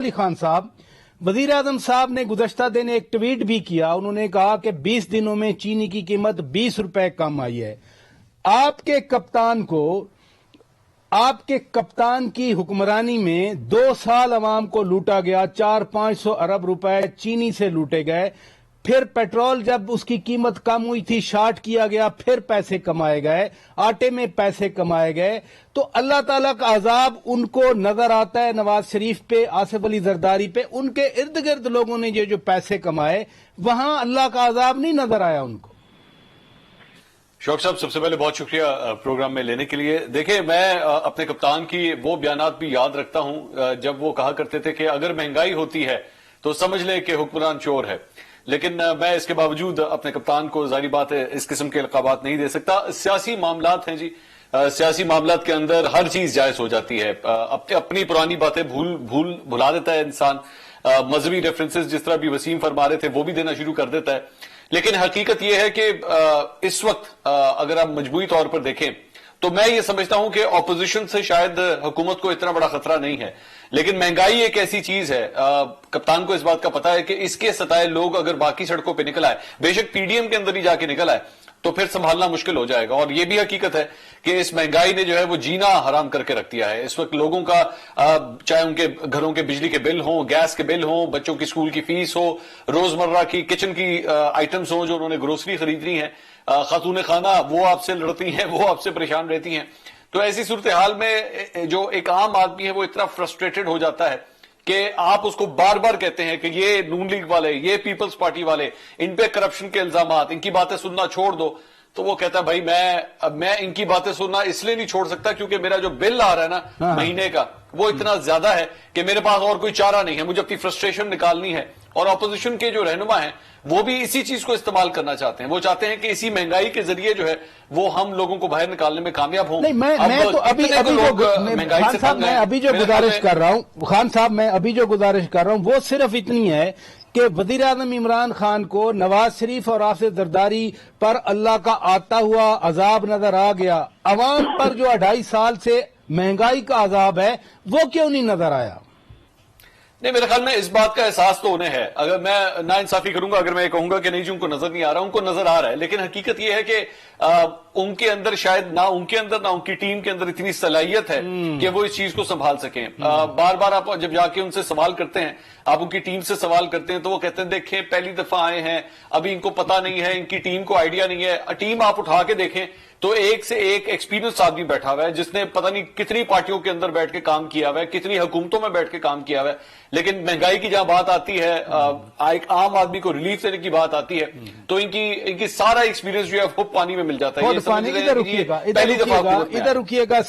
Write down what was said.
अली खान साहब, वजीर आजम साहब ने गुज़श्ता दिन एक ट्वीट भी किया। उन्होंने कहा कि 20 दिनों में चीनी की कीमत 20 रुपए कम आई है। आपके कप्तान की हुक्मरानी में 2 साल अवाम को लूटा गया, 400-500 अरब रुपए चीनी से लूटे गए। फिर पेट्रोल जब उसकी कीमत कम हुई थी शार्ट किया गया, फिर पैसे कमाए गए, आटे में पैसे कमाए गए। तो अल्लाह ताला का अजाब उनको नजर आता है, नवाज शरीफ पे, आसिफ अली जरदारी पे, उनके इर्द गिर्द लोगों ने जो पैसे कमाए, वहां अल्लाह का अजाब नहीं नजर आया उनको। शौक साहब, सबसे पहले बहुत शुक्रिया प्रोग्राम में लेने के लिए। देखिए, मैं अपने कप्तान की वो बयानात भी याद रखता हूं जब वो कहा करते थे कि अगर महंगाई होती है तो समझ लें कि हुक्मरान चोर है। लेकिन मैं इसके बावजूद अपने कप्तान को जारी बात है इस किस्म के अलकाबात नहीं दे सकता। सियासी मामलात हैं जी, सियासी मामलात के अंदर हर चीज जायज हो जाती है। अपनी पुरानी बातें भुला देता है इंसान। मजहबी रेफरेंसेस जिस तरह भी वसीम फरमा रहे थे वो भी देना शुरू कर देता है। लेकिन हकीकत यह है कि इस वक्त अगर आप मजबूरी तौर पर देखें तो मैं ये समझता हूं कि ऑपोजिशन से शायद हुकूमत को इतना बड़ा खतरा नहीं है। लेकिन महंगाई एक ऐसी चीज है, कप्तान को इस बात का पता है कि इसके सताए लोग अगर बाकी सड़कों पे निकल आए, बेशक पीडीएम के अंदर ही जाके निकल आए, तो फिर संभालना मुश्किल हो जाएगा। और ये भी हकीकत है कि इस महंगाई ने जो है वो जीना हराम करके रख दिया है। इस वक्त लोगों का चाहे उनके घरों के बिजली के बिल हो, गैस के बिल हो, बच्चों की स्कूल की फीस हो, रोजमर्रा की किचन की आइटम्स हो जो उन्होंने ग्रोसरी खरीदनी है, खातून खाना वो आपसे लड़ती हैं, वो आपसे परेशान रहती हैं। तो ऐसी सूरत हाल में जो एक आम आदमी है वो इतना फ्रस्ट्रेटेड हो जाता है कि आप उसको बार बार कहते हैं कि ये नून लीग वाले, ये पीपल्स पार्टी वाले, इन पे करप्शन के इल्जामात, इनकी बातें सुनना छोड़ दो। तो वो कहता है भाई मैं इनकी बातें सुनना इसलिए नहीं छोड़ सकता क्योंकि मेरा जो बिल आ रहा है ना महीने का वो इतना ज्यादा है कि मेरे पास और कोई चारा नहीं है, मुझे अपनी फ्रस्ट्रेशन निकालनी है। और ऑपोजिशन के जो रहनुमा हैं वो भी इसी चीज को इस्तेमाल करना चाहते हैं। वो चाहते हैं कि इसी महंगाई के जरिए जो है वो हम लोगों को बाहर निकालने में कामयाब हों। नहीं, मैं तो अभी खान साहब मैं अभी जो गुजारिश कर रहा हूं, खान साहब मैं अभी जो गुजारिश कर रहा हूं वो सिर्फ इतनी है कि वजीर आजम इमरान खान को नवाज शरीफ और आसिफ जरदारी पर अल्लाह का आता हुआ अजाब नजर आ गया। अवाम पर जो 2.5 साल से महंगाई का अजाब है वो क्यों नहीं नजर आया? नहीं, मेरे ख्याल में इस बात का एहसास तो उन्हें है। अगर मैं ना इंसाफी करूंगा अगर मैं कहूंगा कि नहीं जी उनको नजर नहीं आ रहा, उनको नजर आ रहा है। लेकिन हकीकत यह है कि उनके अंदर शायद ना उनके अंदर ना उनकी टीम के अंदर इतनी सलाहियत है कि वो इस चीज को संभाल सकें। बार बार आप जब जाके उनसे सवाल करते हैं, आप उनकी टीम से सवाल करते हैं तो वो कहते हैं देखें पहली दफा आए हैं, अभी इनको पता नहीं है, इनकी टीम को आइडिया नहीं है। टीम आप उठा के देखें तो एक से एक एक्सपीरियंस आदमी बैठा हुआ है जिसने पता नहीं कितनी पार्टियों के अंदर बैठ के काम किया हुआ है, कितनी हुकूमतों में बैठ के काम किया हुआ है। लेकिन महंगाई की जहां बात आती है, एक आम आदमी को रिलीफ देने की बात आती है, तो इनकी सारा एक्सपीरियंस जो है वो पानी में मिल जाता है। इधर रुकिएगा